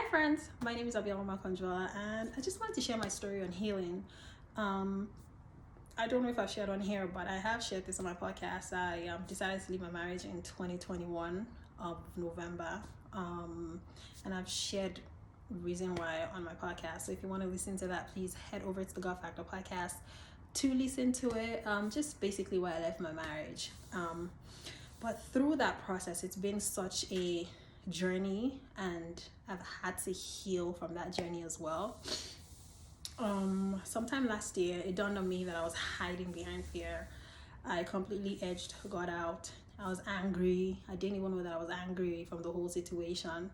friends, my name is Abiyama Conjola, and I just wanted to share my story on healing. I don't know if I've shared on here, but I have shared this on my podcast. I decided to leave my marriage in 2021 of November, and I've shared reason why on my podcast. So if you want to listen to that, please head over to the God Factor podcast to listen to it. Just basically why I left my marriage. But through that process, it's been such a journey, and I've had to heal from that journey as well. Sometime last year, it dawned on me that I was hiding behind fear. I completely edged God out. I was angry. I didn't even know that I was angry from the whole situation.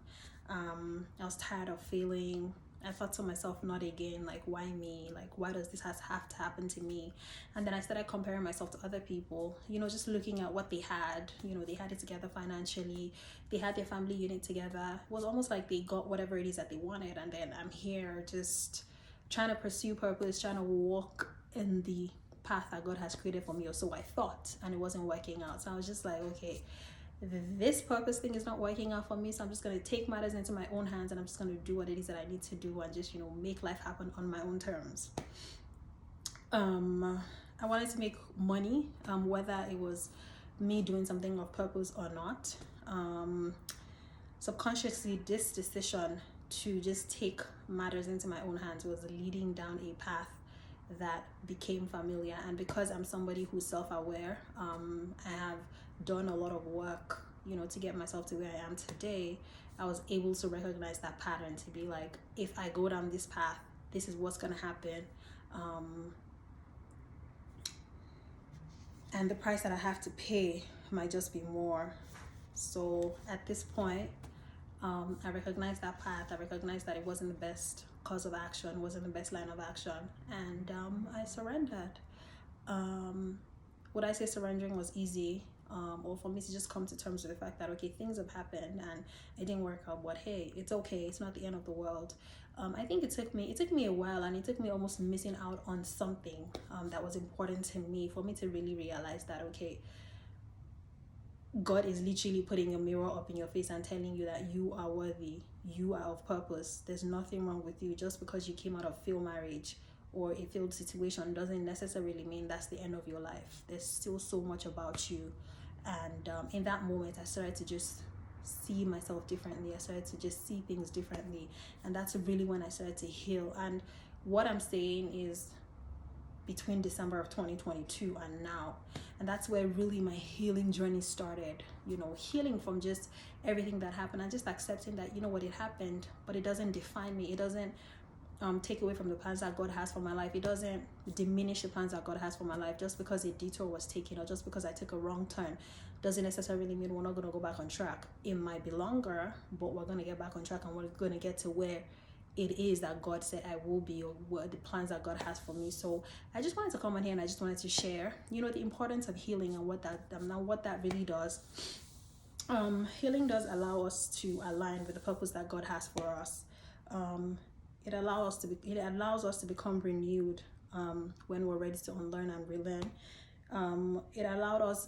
I was tired of failing. I thought to myself, not again, like, why me? Like, why does this have to happen to me? And then I started comparing myself to other people, just looking at what they had. They had it together financially. They had their family unit together. It was almost like they got whatever it is that they wanted. And then I'm here just trying to pursue purpose, trying to walk in the path that God has created for me, or so I thought, and it wasn't working out. So I was just like, okay, this purpose thing is not working out for me, so I'm just going to take matters into my own hands, and I'm just going to do what it is that I need to do, and just make life happen on my own terms. I wanted to make money, whether it was me doing something of purpose or not. Subconsciously, this decision to just take matters into my own hands was leading down a path that became familiar. And because I'm somebody who's self-aware, I have done a lot of work to get myself to where I am today. I was able to recognize that pattern, to be like, if I go down this path, this is what's gonna happen, and the price that I have to pay might just be more. So at this point, I recognized that path. I recognized that it wasn't the best course of action, wasn't the best line of action, and I surrendered. Would I say surrendering was easy, or for me to just come to terms with the fact that, okay, things have happened and it didn't work out, but hey, it's okay, it's not the end of the world. I think it took me a while, and it took me almost missing out on something that was important to me, for me to really realize that, okay, God is literally putting a mirror up in your face and telling you that you are worthy, you are of purpose. There's nothing wrong with you. Just because you came out of failed marriage or a failed situation doesn't necessarily mean that's the end of your life. There's still so much about you. And in that moment, I started to just see myself differently. I started to just see things differently. And that's really when I started to heal. And what I'm saying is, between December of 2022 and now, and that's where really my healing journey started. Healing from just everything that happened, and just accepting that, what, it happened, but it doesn't define me. It doesn't take away from the plans that God has for my life. It doesn't diminish the plans that God has for my life. Just because a detour was taken, or just because I took a wrong turn, doesn't necessarily mean we're not going to go back on track. It might be longer, but we're going to get back on track, and we're going to get to where it is that God said I will be, or what the plans that God has for me. So I just wanted to come on here, and I just wanted to share, the importance of healing, and what that really does. Healing does allow us to align with the purpose that God has for us. It allows us to become renewed when we're ready to unlearn and relearn. It allows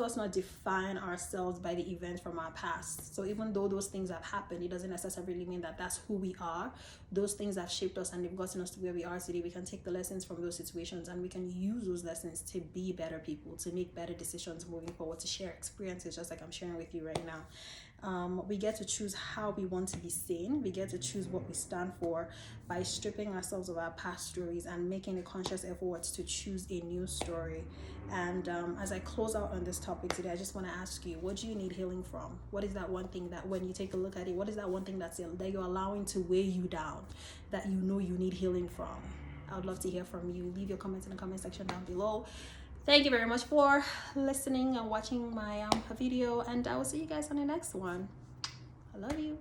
us not define ourselves by the events from our past. So even though those things have happened, it doesn't necessarily mean that that's who we are. Those things have shaped us, and they've gotten us to where we are today. We can take the lessons from those situations, and we can use those lessons to be better people, to make better decisions moving forward, to share experiences just like I'm sharing with you right now. We get to choose how we want to be seen. We get to choose what we stand for by stripping ourselves of our past stories and making a conscious effort to choose a new story. And as I close out on this topic today, I just want to ask you, what do you need healing from? What is that one thing that, when you take a look at it, what is that one thing that you're allowing to weigh you down, that you need healing from? I would love to hear from you. Leave your comments in the comment section down below. Thank you very much for listening and watching my video, and I will see you guys on the next one. I love you.